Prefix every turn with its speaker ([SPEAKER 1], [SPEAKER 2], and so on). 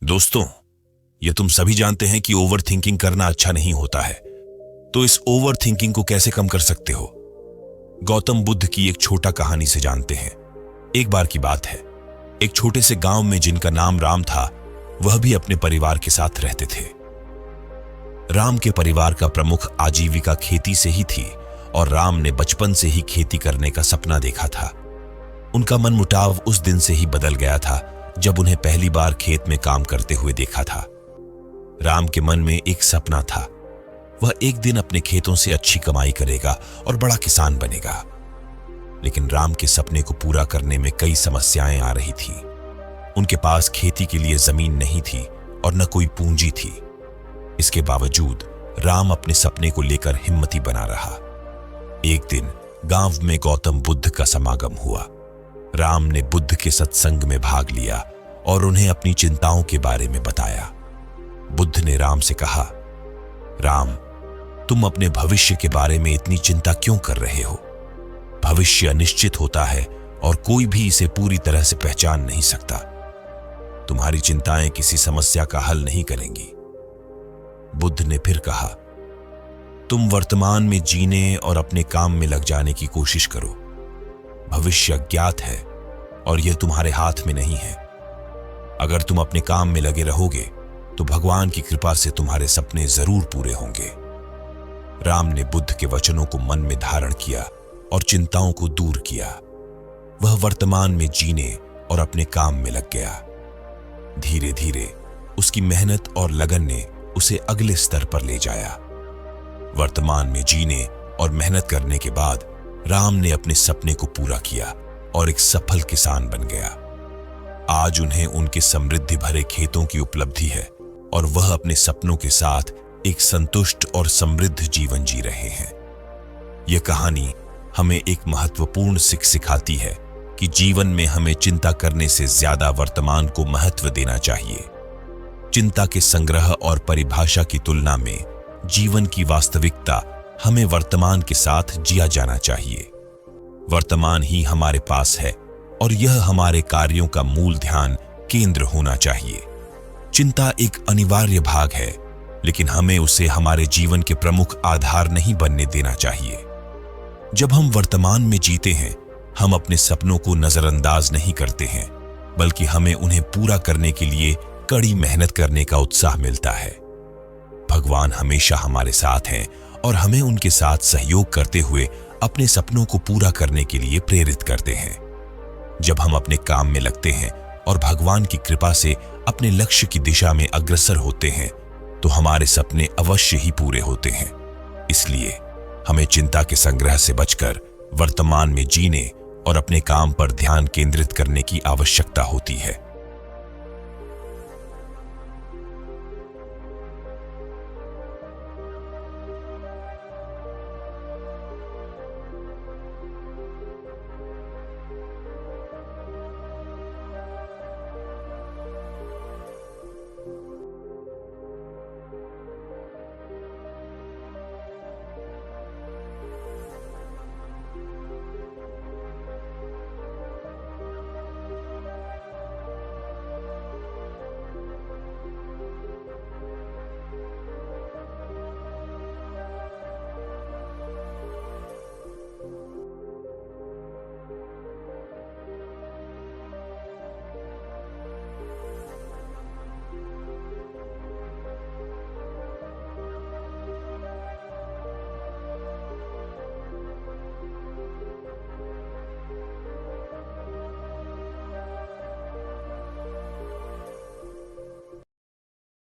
[SPEAKER 1] दोस्तों, ये तुम सभी जानते हैं कि ओवर थिंकिंग करना अच्छा नहीं होता है। तो इस ओवर थिंकिंग को कैसे कम कर सकते हो? गौतम बुद्ध की एक छोटा कहानी से जानते हैं। एक बार की बात है, एक छोटे से गांव में जिनका नाम राम था, वह भी अपने परिवार के साथ रहते थे। राम के परिवार का प्रमुख आजीविका खेती से ही थी और राम ने बचपन से ही खेती करने का सपना देखा था। उनका मनमुटाव उस दिन से ही बदल गया था जब उन्हें पहली बार खेत में काम करते हुए देखा था। राम के मन में एक सपना था, वह एक दिन अपने खेतों से अच्छी कमाई करेगा और बड़ा किसान बनेगा। लेकिन राम के सपने को पूरा करने में कई समस्याएं आ रही थी। उनके पास खेती के लिए जमीन नहीं थी और न कोई पूंजी थी। इसके बावजूद राम अपने सपने को लेकर हिम्मती बना रहा। एक दिन गांव में गौतम बुद्ध का समागम हुआ। राम ने बुद्ध के सत्संग में भाग लिया और उन्हें अपनी चिंताओं के बारे में बताया। बुद्ध ने राम से कहा, राम, तुम अपने भविष्य के बारे में इतनी चिंता क्यों कर रहे हो? भविष्य अनिश्चित होता है और कोई भी इसे पूरी तरह से पहचान नहीं सकता। तुम्हारी चिंताएं किसी समस्या का हल नहीं करेंगी। बुद्ध ने फिर कहा, तुम वर्तमान में जीने और अपने काम में लग जाने की कोशिश करो। भविष्य अज्ञात है और यह तुम्हारे हाथ में नहीं है। अगर तुम अपने काम में लगे रहोगे तो भगवान की कृपा से तुम्हारे सपने जरूर पूरे होंगे। राम ने बुद्ध के वचनों को मन में धारण किया और चिंताओं को दूर किया। वह वर्तमान में जीने और अपने काम में लग गया। धीरे धीरे उसकी मेहनत और लगन ने उसे अगले स्तर पर ले जाया। वर्तमान में जीने और मेहनत करने के बाद राम ने अपने सपने को पूरा किया और एक सफल किसान बन गया। आज उन्हें उनके समृद्धि भरे खेतों की उपलब्धि है और वह अपने सपनों के साथ एक संतुष्ट और समृद्ध जीवन जी रहे हैं। यह कहानी हमें एक महत्वपूर्ण सीख सिखाती है कि जीवन में हमें चिंता करने से ज्यादा वर्तमान को महत्व देना चाहिए। चिंता के संग्रह और परिभाषा की तुलना में जीवन की वास्तविकता हमें वर्तमान के साथ जिया जाना चाहिए। वर्तमान ही हमारे पास है और यह हमारे कार्यों का मूल ध्यान केंद्र होना चाहिए। चिंता एक अनिवार्य भाग है, लेकिन हमें उसे हमारे जीवन के प्रमुख आधार नहीं बनने देना चाहिए। जब हम वर्तमान में जीते हैं, हम अपने सपनों को नजरअंदाज नहीं करते हैं, बल्कि हमें उन्हें पूरा करने के लिए कड़ी मेहनत करने का उत्साह मिलता है। भगवान हमेशा हमारे साथ हैं और हमें उनके साथ सहयोग करते हुए अपने सपनों को पूरा करने के लिए प्रेरित करते हैं। जब हम अपने काम में लगते हैं और भगवान की कृपा से अपने लक्ष्य की दिशा में अग्रसर होते हैं, तो हमारे सपने अवश्य ही पूरे होते हैं। इसलिए हमें चिंता के संग्रह से बचकर वर्तमान में जीने और अपने काम पर ध्यान केंद्रित करने की आवश्यकता होती है।